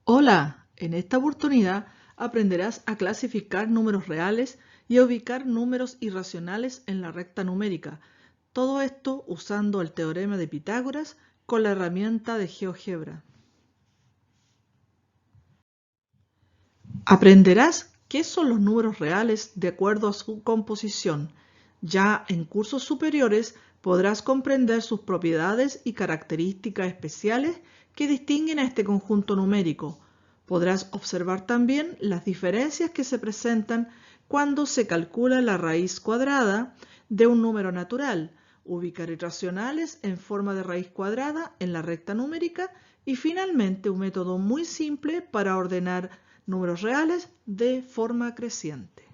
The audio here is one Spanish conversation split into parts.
Hola, en esta oportunidad aprenderás a clasificar números reales y a ubicar números irracionales en la recta numérica. Todo esto usando el teorema de Pitágoras con la herramienta de GeoGebra. Aprenderás qué son los números reales de acuerdo a su composición. Ya en cursos superiores podrás comprender sus propiedades y características especiales que distinguen a este conjunto numérico. Podrás observar también las diferencias que se presentan cuando se calcula la raíz cuadrada de un número natural, ubicar irracionales en forma de raíz cuadrada en la recta numérica y finalmente un método muy simple para ordenar números reales de forma creciente.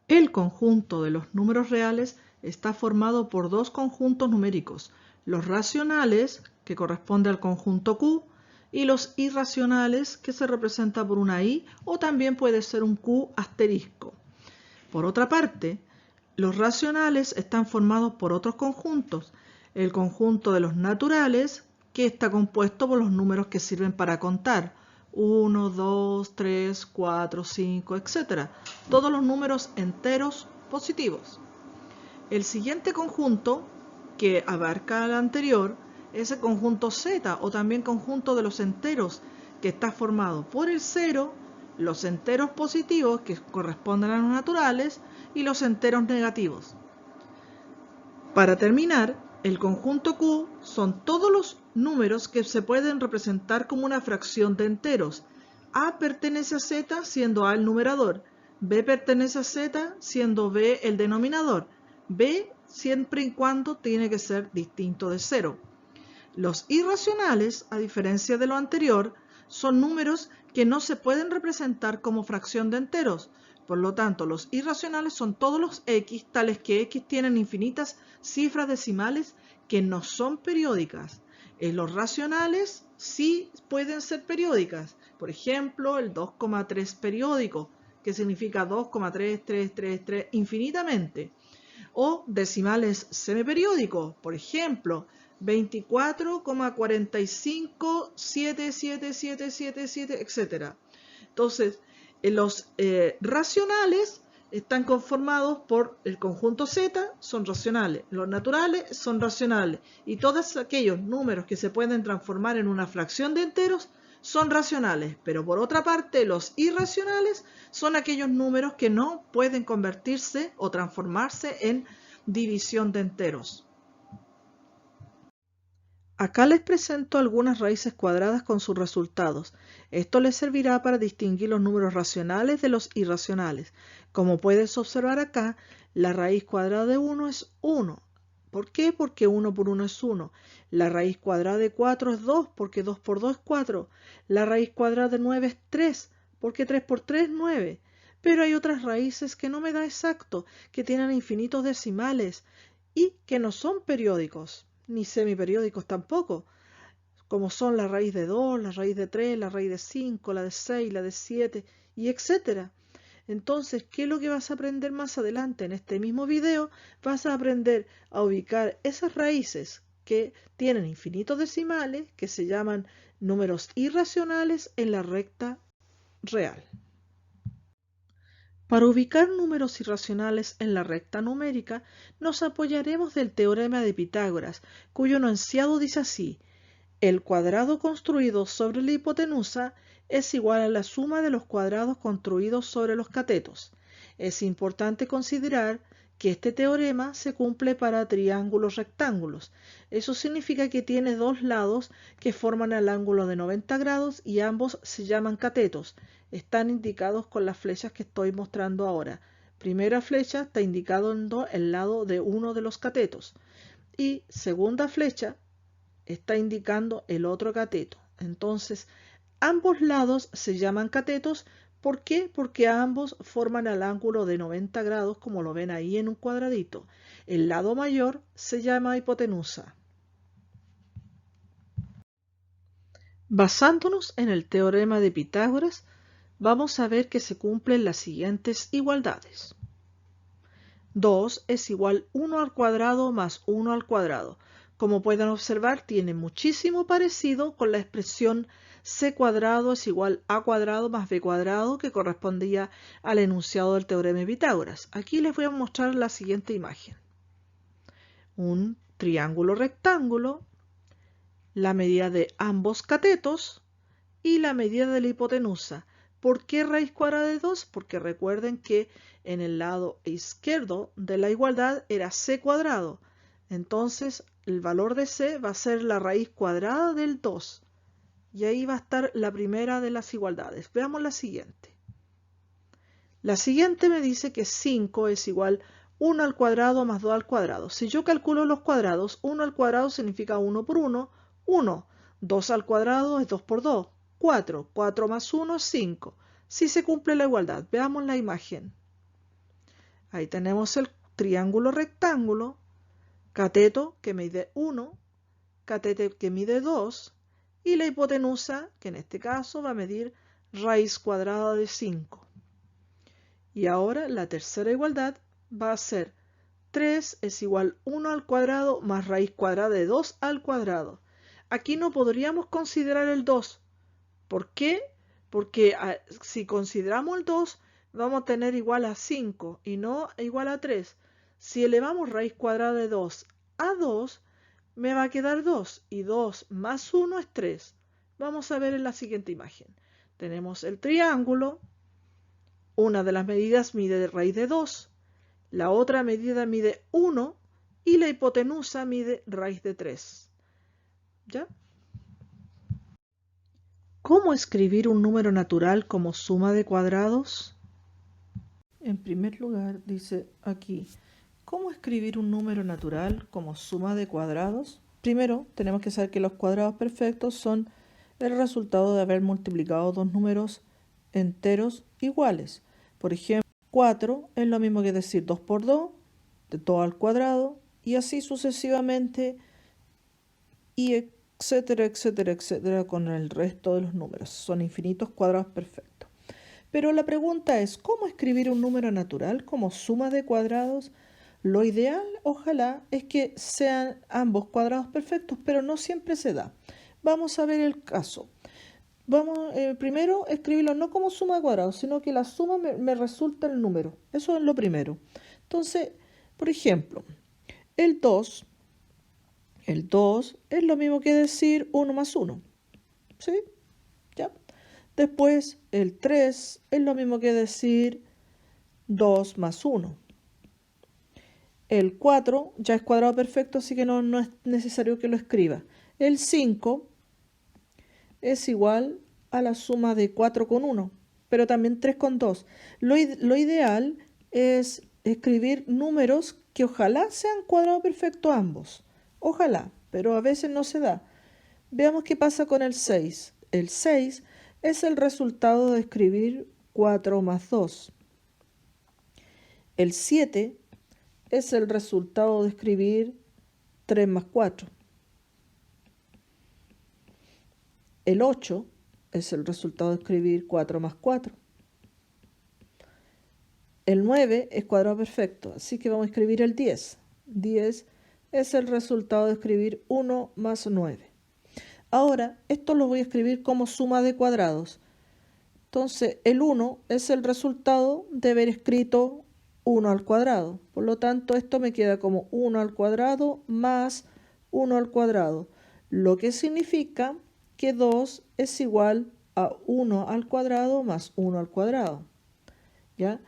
El conjunto de los números reales está formado por dos conjuntos numéricos, los racionales, que corresponde al conjunto Q, y los irracionales, que se representa por una I o también puede ser un Q asterisco. Por otra parte, los racionales están formados por otros conjuntos, el conjunto de los naturales, que está compuesto por los números que sirven para contar, 1, 2, 3, 4, 5, etc. Todos los números enteros positivos. El siguiente conjunto, que abarca al anterior, es el conjunto Z o también conjunto de los enteros, que está formado por el 0, los enteros positivos que corresponden a los naturales y los enteros negativos. Para terminar, el conjunto Q son todos los números que se pueden representar como una fracción de enteros. A pertenece a Z siendo A el numerador, B pertenece a Z siendo B el denominador, B siempre y cuando tiene que ser distinto de 0. Los irracionales, a diferencia de lo anterior, son números que no se pueden representar como fracción de enteros. Por lo tanto, los irracionales son todos los x, tales que x tienen infinitas cifras decimales que no son periódicas. Los racionales sí pueden ser periódicas. Por ejemplo, el 2,3 periódico, que significa 2,3333 infinitamente. O decimales semiperiódicos, por ejemplo, 24,45777777, etc. Entonces, los racionales están conformados por el conjunto Z, son racionales, los naturales son racionales y todos aquellos números que se pueden transformar en una fracción de enteros son racionales, pero por otra parte los irracionales son aquellos números que no pueden convertirse o transformarse en división de enteros. Acá les presento algunas raíces cuadradas con sus resultados. Esto les servirá para distinguir los números racionales de los irracionales. Como puedes observar acá, la raíz cuadrada de 1 es 1. ¿Por qué? Porque 1 por 1 es 1. La raíz cuadrada de 4 es 2, porque 2 por 2 es 4. La raíz cuadrada de 9 es 3, porque 3 por 3 es 9. Pero hay otras raíces que no me da exacto, que tienen infinitos decimales y que no son periódicos ni semiperiódicos tampoco, como son la raíz de 2, la raíz de 3, la raíz de 5, la de 6, la de 7 y etcétera. Entonces, ¿qué es lo que vas a aprender más adelante? En este mismo video vas a aprender a ubicar esas raíces que tienen infinitos decimales, que se llaman números irracionales en la recta real. Para ubicar números irracionales en la recta numérica, nos apoyaremos del teorema de Pitágoras, cuyo enunciado dice así: el cuadrado construido sobre la hipotenusa es igual a la suma de los cuadrados construidos sobre los catetos. Es importante considerar que este teorema se cumple para triángulos rectángulos. Eso significa que tiene dos lados que forman el ángulo de 90 grados y ambos se llaman catetos. Están indicados con las flechas que estoy mostrando ahora. Primera flecha está indicando el lado de uno de los catetos y segunda flecha está indicando el otro cateto. Entonces, ambos lados se llaman catetos. ¿Por qué? Porque ambos forman el ángulo de 90 grados, como lo ven ahí en un cuadradito. El lado mayor se llama hipotenusa. Basándonos en el teorema de Pitágoras, vamos a ver que se cumplen las siguientes igualdades. 2 es igual 1 al cuadrado más 1 al cuadrado. Como pueden observar, tiene muchísimo parecido con la expresión c cuadrado es igual a cuadrado más b cuadrado que correspondía al enunciado del teorema de Pitágoras. Aquí les voy a mostrar la siguiente imagen. Un triángulo rectángulo, la medida de ambos catetos y la medida de la hipotenusa. ¿Por qué raíz cuadrada de 2? Porque recuerden que en el lado izquierdo de la igualdad era c cuadrado. Entonces el valor de c va a ser la raíz cuadrada del 2. Y ahí va a estar la primera de las igualdades. Veamos la siguiente. La siguiente me dice que 5 es igual 1 al cuadrado más 2 al cuadrado. Si yo calculo los cuadrados, 1 al cuadrado significa 1 por 1, 1. 2 al cuadrado es 2 por 2, 4. 4 más 1 es 5. Si se cumple la igualdad, veamos la imagen. Ahí tenemos el triángulo rectángulo, cateto que mide 1, cateto que mide 2 y la hipotenusa que en este caso va a medir raíz cuadrada de 5. Y ahora la tercera igualdad va a ser 3 es igual 1 al cuadrado más raíz cuadrada de 2 al cuadrado. Aquí no podríamos considerar el 2. ¿Por qué? Porque si consideramos el 2, vamos a tener igual a 5 y no igual a 3. Si elevamos raíz cuadrada de 2 a 2, me va a quedar 2 y 2 más 1 es 3. Vamos a ver en la siguiente imagen. Tenemos el triángulo. Una de las medidas mide raíz de 2, la otra medida mide 1 y la hipotenusa mide raíz de 3. ¿Ya? ¿Cómo escribir un número natural como suma de cuadrados? En primer lugar, dice aquí, ¿cómo escribir un número natural como suma de cuadrados? Primero, tenemos que saber que los cuadrados perfectos son el resultado de haber multiplicado dos números enteros iguales. Por ejemplo, 4 es lo mismo que decir 2 por 2, de 2 al cuadrado, y así sucesivamente, y etcétera, etcétera, etcétera, con el resto de los números. Son infinitos cuadrados perfectos. Pero la pregunta es, ¿cómo escribir un número natural como suma de cuadrados? Lo ideal, ojalá, es que sean ambos cuadrados perfectos, pero no siempre se da. Vamos a ver el caso. Vamos primero a escribirlo no como suma de cuadrados, sino que la suma me resulta el número. Eso es lo primero. Entonces, por ejemplo, el 2 es lo mismo que decir 1 más 1. ¿Sí? ¿Ya? Después, el 3 es lo mismo que decir 2 más 1. El 4 ya es cuadrado perfecto, así que no es necesario que lo escriba. El 5 es igual a la suma de 4 con 1, pero también 3 con 2. Lo ideal es escribir números que ojalá sean cuadrado perfecto ambos. Ojalá, pero a veces no se da. Veamos qué pasa con el 6. El 6 es el resultado de escribir 4 más 2. El 7 es el resultado de escribir 3 más 4. El 8 es el resultado de escribir 4 más 4. El 9 es cuadrado perfecto, así que vamos a escribir el 10. 10 es el resultado de escribir 1 más 9. Ahora, esto lo voy a escribir como suma de cuadrados. Entonces, el 1 es el resultado de haber escrito 1 al cuadrado. Por lo tanto, esto me queda como 1 al cuadrado más 1 al cuadrado, lo que significa que 2 es igual a 1 al cuadrado más 1 al cuadrado. ¿Ya?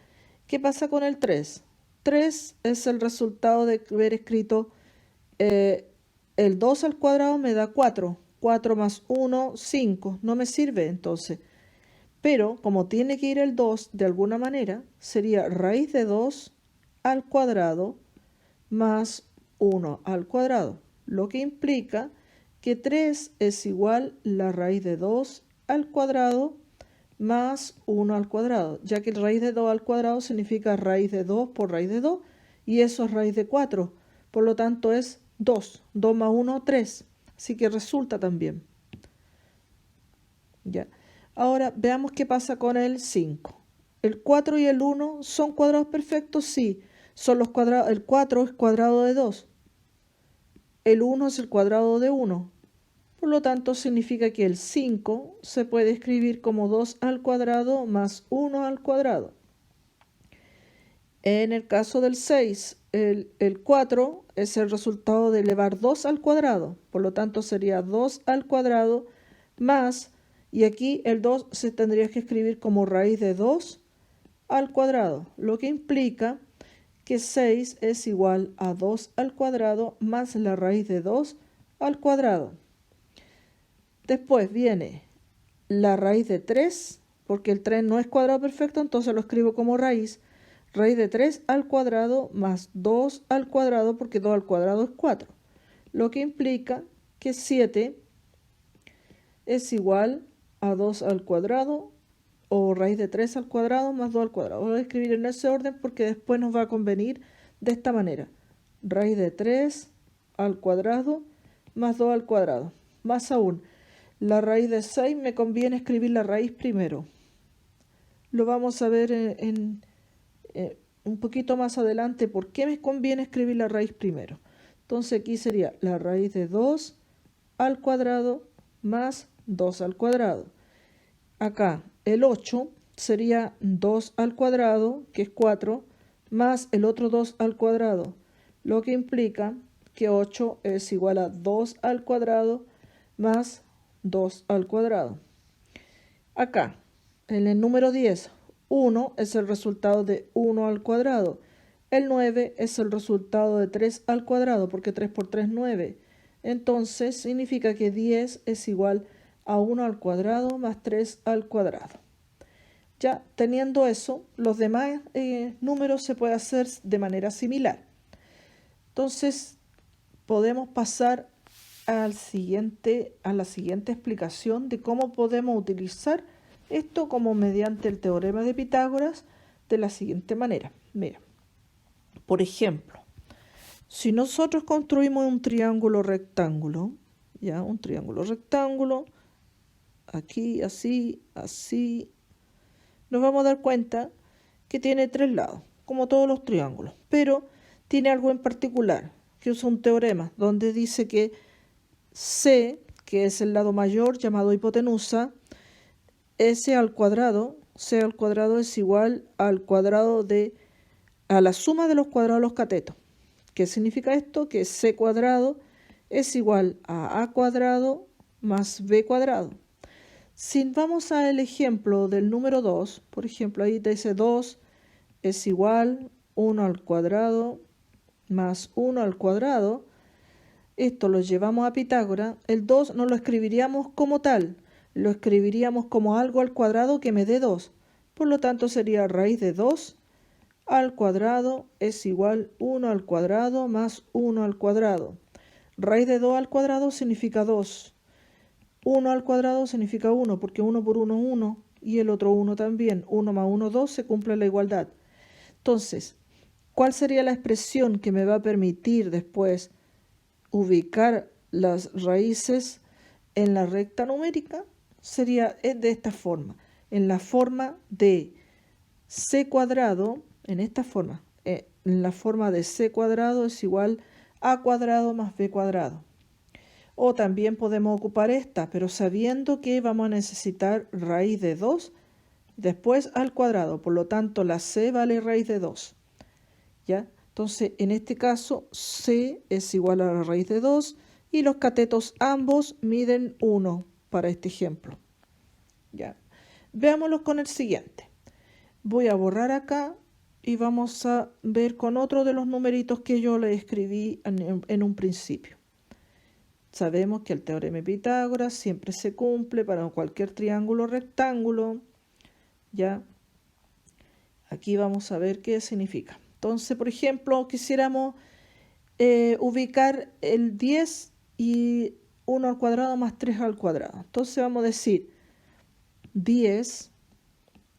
¿Qué pasa con el 3? 3 es el resultado de haber escrito el 2 al cuadrado me da 4. 4 más 1, 5. No me sirve entonces. Pero como tiene que ir el 2 de alguna manera, sería raíz de 2 al cuadrado más 1 al cuadrado, lo que implica que 3 es igual la raíz de 2 al cuadrado más 1 al cuadrado, ya que raíz de 2 al cuadrado significa raíz de 2 por raíz de 2, y eso es raíz de 4. Por lo tanto es 2. 2 más 1, 3. Así que resulta también. ¿Ya? Ahora veamos qué pasa con el 5. ¿El 4 y el 1 son cuadrados perfectos? Sí. Son los cuadrados, el 4 es cuadrado de 2. el 1 es el cuadrado de 1. Por lo tanto, significa que el 5 se puede escribir como 2 al cuadrado más 1 al cuadrado. En el caso del 6, el 4 es el resultado de elevar 2 al cuadrado. Por lo tanto, sería 2 al cuadrado más, y aquí el 2 se tendría que escribir como raíz de 2 al cuadrado, lo que implica que 6 es igual a 2 al cuadrado más la raíz de 2 al cuadrado. Después viene la raíz de 3, porque el 3 no es cuadrado perfecto, entonces lo escribo como raíz. Raíz de 3 al cuadrado más 2 al cuadrado, porque 2 al cuadrado es 4. Lo que implica que 7 es igual a 2 al cuadrado, o raíz de 3 al cuadrado más 2 al cuadrado. Voy a escribir en ese orden porque después nos va a convenir de esta manera. Raíz de 3 al cuadrado más 2 al cuadrado. Más aún, la raíz de 6 me conviene escribir la raíz primero. Lo vamos a ver un poquito más adelante por qué me conviene escribir la raíz primero. Entonces aquí sería la raíz de 2 al cuadrado más 2 al cuadrado. Acá el 8 sería 2 al cuadrado, que es 4, más el otro 2 al cuadrado, lo que implica que 8 es igual a 2 al cuadrado más 2 al cuadrado. Acá, en el número 10, 1 es el resultado de 1 al cuadrado. El 9 es el resultado de 3 al cuadrado, porque 3 por 3 es 9. Entonces, significa que 10 es igual a 1 al cuadrado más 3 al cuadrado. Ya teniendo eso, los demás números se pueden hacer de manera similar. Entonces, podemos pasar a la siguiente explicación de cómo podemos utilizar esto como mediante el teorema de Pitágoras de la siguiente manera. Mira, por ejemplo, si nosotros construimos un triángulo rectángulo, ya un triángulo rectángulo, aquí, así, así, nos vamos a dar cuenta que tiene 3 lados, como todos los triángulos, pero tiene algo en particular, que es un teorema, donde dice que C, que es el lado mayor llamado hipotenusa, C al cuadrado es igual al cuadrado a la suma de los cuadrados de los catetos. ¿Qué significa esto? Que C cuadrado es igual a cuadrado más B cuadrado. Si vamos al ejemplo del número 2, por ejemplo, ahí te dice 2 es igual 1 al cuadrado más 1 al cuadrado. Esto lo llevamos a Pitágoras. El 2 no lo escribiríamos como tal, lo escribiríamos como algo al cuadrado que me dé 2. Por lo tanto, sería raíz de 2 al cuadrado es igual 1 al cuadrado más 1 al cuadrado. Raíz de 2 al cuadrado significa 2. 1 al cuadrado significa 1, porque 1 por 1 es 1, y el otro 1 también. 1 más 1, 2, se cumple la igualdad. Entonces, ¿cuál sería la expresión que me va a permitir después ubicar las raíces en la recta numérica? Sería de esta forma, en la forma de C cuadrado, en esta forma, en la forma de C cuadrado es igual a cuadrado más B cuadrado. O también podemos ocupar esta, pero sabiendo que vamos a necesitar raíz de 2 después al cuadrado. Por lo tanto, la C vale raíz de 2. ¿Ya? Entonces, en este caso, C es igual a la raíz de 2 y los catetos ambos miden 1 para este ejemplo. ¿Ya? Veámoslo con el siguiente. Voy a borrar acá y vamos a ver con otro de los numeritos que yo le escribí en un principio. Sabemos que el teorema de Pitágoras siempre se cumple para cualquier triángulo rectángulo. ¿Ya? Aquí vamos a ver qué significa. Entonces, por ejemplo, quisiéramos ubicar el 10 y 1 al cuadrado más 3 al cuadrado. Entonces vamos a decir 10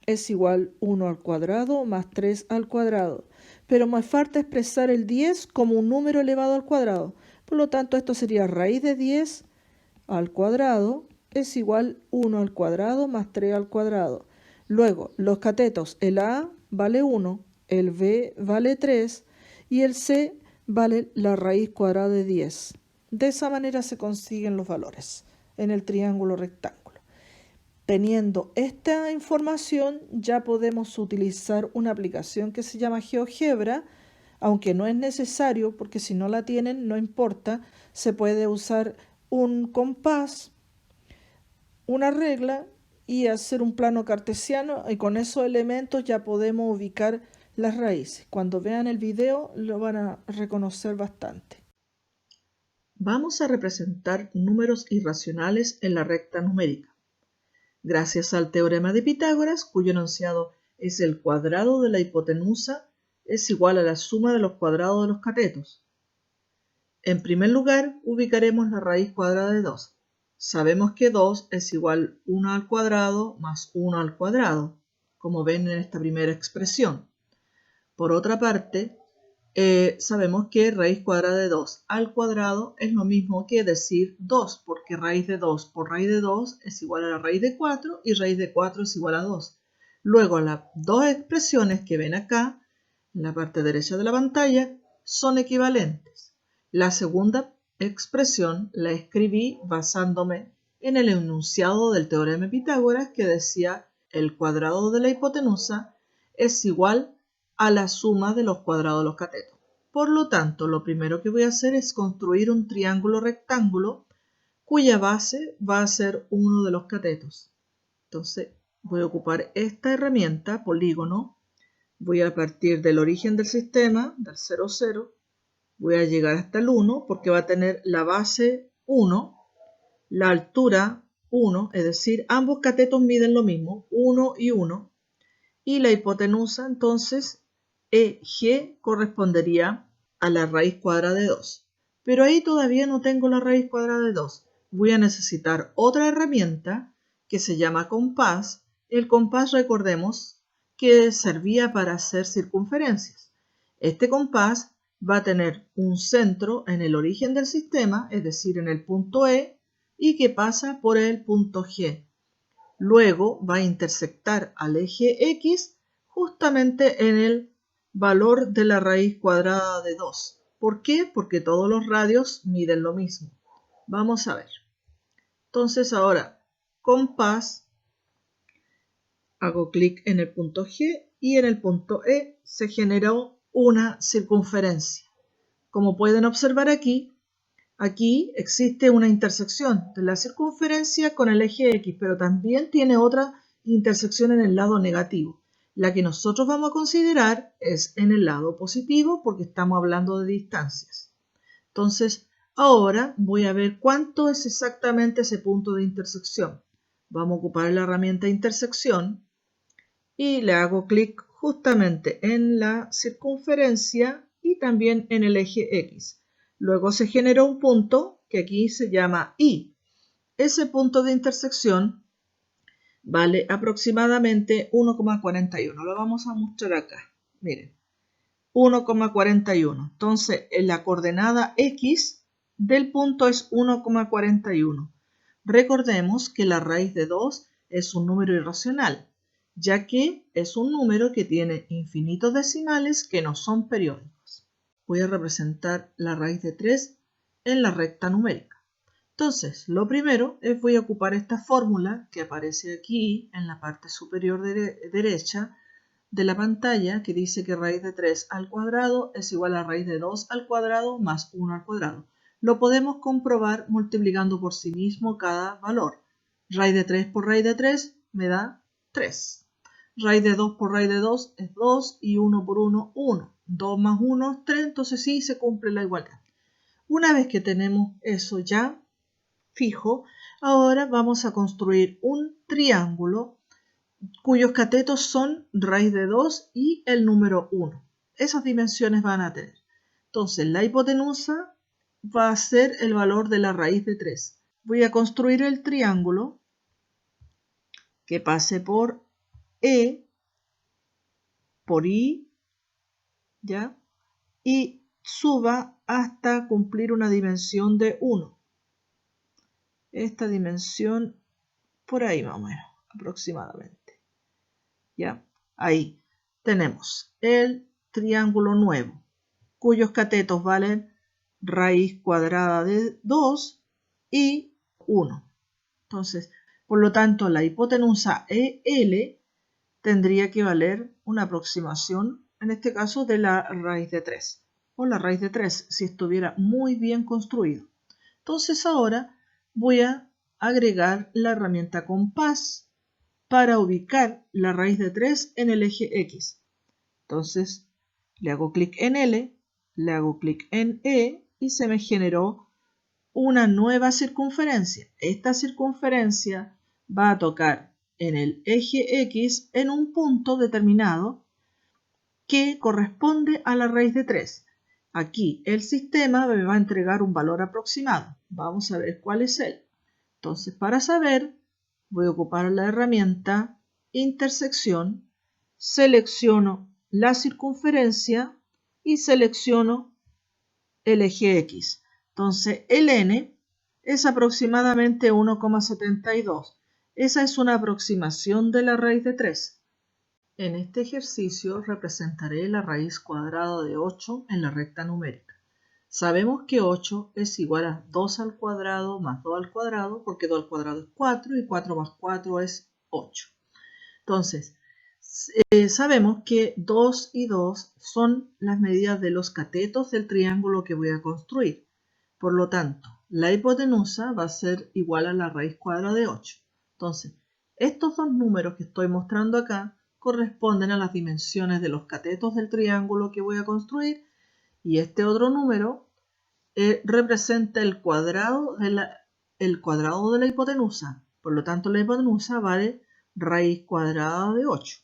es igual 1 al cuadrado más 3 al cuadrado. Pero me falta expresar el 10 como un número elevado al cuadrado. Por lo tanto, esto sería raíz de 10 al cuadrado es igual 1 al cuadrado más 3 al cuadrado. Luego, los catetos, el A vale 1, el B vale 3 y el C vale la raíz cuadrada de 10. De esa manera se consiguen los valores en el triángulo rectángulo. Teniendo esta información, ya podemos utilizar una aplicación que se llama GeoGebra, aunque no es necesario, porque si no la tienen, no importa. Se puede usar un compás, una regla y hacer un plano cartesiano, y con esos elementos ya podemos ubicar las raíces. Cuando vean el video lo van a reconocer bastante. Vamos a representar números irracionales en la recta numérica. Gracias al teorema de Pitágoras, cuyo enunciado es el cuadrado de la hipotenusa es igual a la suma de los cuadrados de los catetos. En primer lugar, ubicaremos la raíz cuadrada de 2. Sabemos que 2 es igual 1 al cuadrado más 1 al cuadrado, como ven en esta primera expresión. Por otra parte, sabemos que raíz cuadrada de 2 al cuadrado es lo mismo que decir 2, porque raíz de 2 por raíz de 2 es igual a la raíz de 4 y raíz de 4 es igual a 2. Luego, las dos expresiones que ven acá, en la parte derecha de la pantalla, son equivalentes. La segunda expresión la escribí basándome en el enunciado del teorema de Pitágoras, que decía el cuadrado de la hipotenusa es igual a la suma de los cuadrados de los catetos. Por lo tanto, lo primero que voy a hacer es construir un triángulo rectángulo cuya base va a ser uno de los catetos. Entonces voy a ocupar esta herramienta, polígono. Voy a partir del origen del sistema, del 0, 0. Voy a llegar hasta el 1 porque va a tener la base 1, la altura 1, es decir, ambos catetos miden lo mismo, 1 y 1. Y la hipotenusa, entonces, EG correspondería a la raíz cuadrada de 2. Pero ahí todavía no tengo la raíz cuadrada de 2. Voy a necesitar otra herramienta que se llama compás. El compás, recordemos, que servía para hacer circunferencias. Este compás va a tener un centro en el origen del sistema, es decir, en el punto E, y que pasa por el punto G. Luego va a intersectar al eje X justamente en el valor de la raíz cuadrada de 2. ¿Por qué? Porque todos los radios miden lo mismo. Vamos a ver. Entonces ahora, compás, hago clic en el punto G y en el punto E se generó una circunferencia. Como pueden observar aquí existe una intersección de la circunferencia con el eje X, pero también tiene otra intersección en el lado negativo. La que nosotros vamos a considerar es en el lado positivo porque estamos hablando de distancias. Entonces, ahora voy a ver cuánto es exactamente ese punto de intersección. Vamos a ocupar la herramienta intersección y le hago clic justamente en la circunferencia y también en el eje X. Luego se generó un punto que aquí se llama I. Ese punto de intersección vale aproximadamente 1,41. Lo vamos a mostrar acá. Miren, 1,41. Entonces, en la coordenada X del punto es 1,41. Recordemos que la raíz de 2 es un número irracional, ya que es un número que tiene infinitos decimales que no son periódicos. Voy a representar la raíz de 3 en la recta numérica. Entonces, lo primero es voy a ocupar esta fórmula que aparece aquí en la parte superior derecha de la pantalla, que dice que raíz de 3 al cuadrado es igual a raíz de 2 al cuadrado más 1 al cuadrado. Lo podemos comprobar multiplicando por sí mismo cada valor. Raíz de 3 por raíz de 3 me da 3. Raíz de 2 por raíz de 2 es 2 y 1 por 1, 1. 2 más 1 es 3, entonces sí se cumple la igualdad. Una vez que tenemos eso ya fijo, ahora vamos a construir un triángulo cuyos catetos son raíz de 2 y el número 1. Esas dimensiones van a tener. Entonces, la hipotenusa va a ser el valor de la raíz de 3. Voy a construir el triángulo que pase por E, por I, ¿ya? Y suba hasta cumplir una dimensión de 1. Esta dimensión por ahí más o menos, aproximadamente. ¿Ya? Ahí tenemos el triángulo nuevo, cuyos catetos valen raíz cuadrada de 2 y 1. Entonces, por lo tanto, la hipotenusa EL tendría que valer una aproximación, en este caso, de la raíz de 3, o la raíz de 3, si estuviera muy bien construido. Entonces ahora voy a agregar la herramienta compás para ubicar la raíz de 3 en el eje X. Entonces le hago clic en L, le hago clic en E y se me generó una nueva circunferencia. Esta circunferencia va a tocar en el eje X en un punto determinado que corresponde a la raíz de 3. Aquí el sistema me va a entregar un valor aproximado. Vamos a ver cuál es él. Entonces, para saber, voy a ocupar la herramienta intersección, selecciono la circunferencia y selecciono el eje X. Entonces, el n es aproximadamente 1,72. Esa es una aproximación de la raíz de 3. En este ejercicio representaré la raíz cuadrada de 8 en la recta numérica. Sabemos que 8 es igual a 2 al cuadrado más 2 al cuadrado, porque 2 al cuadrado es 4 y 4 más 4 es 8. Entonces, sabemos que 2 y 2 son las medidas de los catetos del triángulo que voy a construir. Por lo tanto, la hipotenusa va a ser igual a la raíz cuadrada de 8. Entonces, estos dos números que estoy mostrando acá corresponden a las dimensiones de los catetos del triángulo que voy a construir, y este otro número representa el cuadrado de la hipotenusa. Por lo tanto, la hipotenusa vale raíz cuadrada de 8.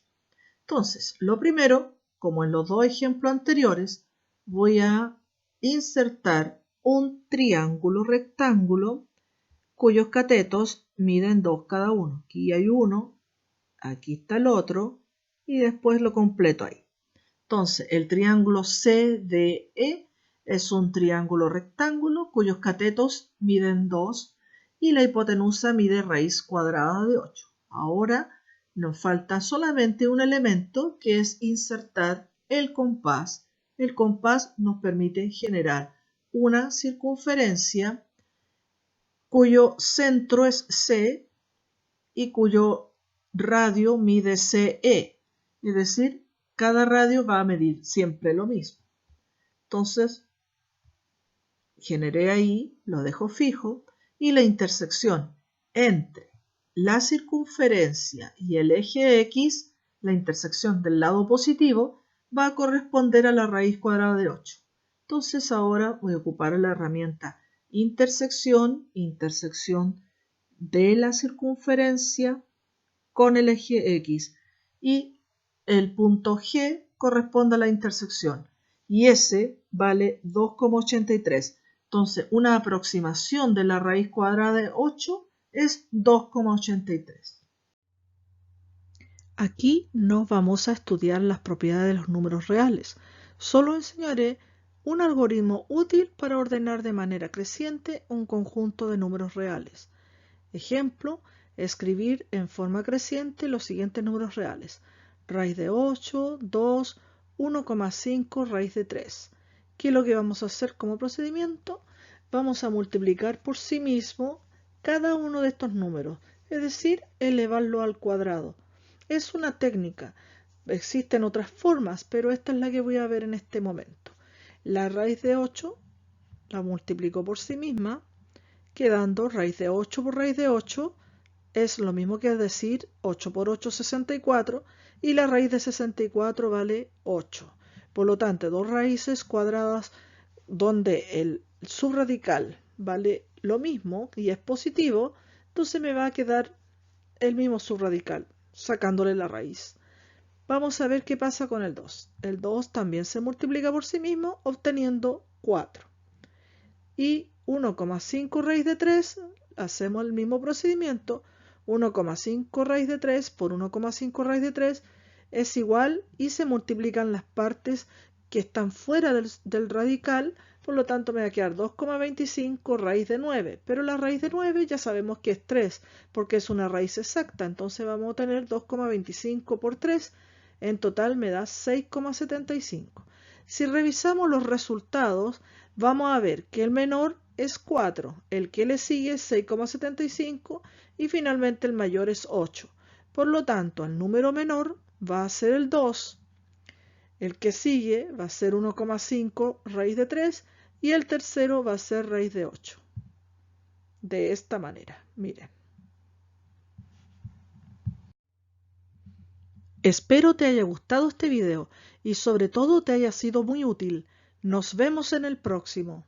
Entonces, lo primero, como en los dos ejemplos anteriores, voy a insertar un triángulo rectángulo cuyos catetos miden 2 cada uno. Aquí hay uno, aquí está el otro, y después lo completo ahí. Entonces, el triángulo CDE es un triángulo rectángulo cuyos catetos miden 2 y la hipotenusa mide raíz cuadrada de 8. Ahora nos falta solamente un elemento, que es insertar el compás. El compás nos permite generar una circunferencia cuyo centro es C y cuyo radio mide CE. Es decir, cada radio va a medir siempre lo mismo. Entonces, generé ahí, lo dejo fijo, y la intersección entre la circunferencia y el eje X, la intersección del lado positivo, va a corresponder a la raíz cuadrada de 8. Entonces ahora voy a ocupar la herramienta intersección de la circunferencia con el eje X, y el punto G corresponde a la intersección y S vale 2,83. Entonces, una aproximación de la raíz cuadrada de 8 es 2,83. Aquí no vamos a estudiar las propiedades de los números reales. Solo enseñaré un algoritmo útil para ordenar de manera creciente un conjunto de números reales. Ejemplo, escribir en forma creciente los siguientes números reales: raíz de 8, 2, 1,5, raíz de 3. ¿Qué es lo que vamos a hacer como procedimiento? Vamos a multiplicar por sí mismo cada uno de estos números, es decir, elevarlo al cuadrado. Es una técnica. Existen otras formas, pero esta es la que voy a ver en este momento. La raíz de 8 la multiplico por sí misma, quedando raíz de 8 por raíz de 8 es lo mismo que decir 8 por 8 64, y la raíz de 64 vale 8. Por lo tanto, dos raíces cuadradas donde el subradical vale lo mismo y es positivo, entonces me va a quedar el mismo subradical, sacándole la raíz. Vamos a ver qué pasa con el 2. El 2 también se multiplica por sí mismo, obteniendo 4. Y 1,5 raíz de 3, hacemos el mismo procedimiento. 1,5 raíz de 3 por 1,5 raíz de 3 es igual, y se multiplican las partes que están fuera del radical. Por lo tanto, me va a quedar 2,25 raíz de 9. Pero la raíz de 9 ya sabemos que es 3, porque es una raíz exacta. Entonces vamos a tener 2,25 por 3. En total me da 6,75. Si revisamos los resultados, vamos a ver que el menor es 4, el que le sigue es 6,75 y finalmente el mayor es 8. Por lo tanto, el número menor va a ser el 2, el que sigue va a ser 1,5 raíz de 3 y el tercero va a ser raíz de 8. De esta manera, miren. Espero te haya gustado este video y sobre todo te haya sido muy útil. Nos vemos en el próximo.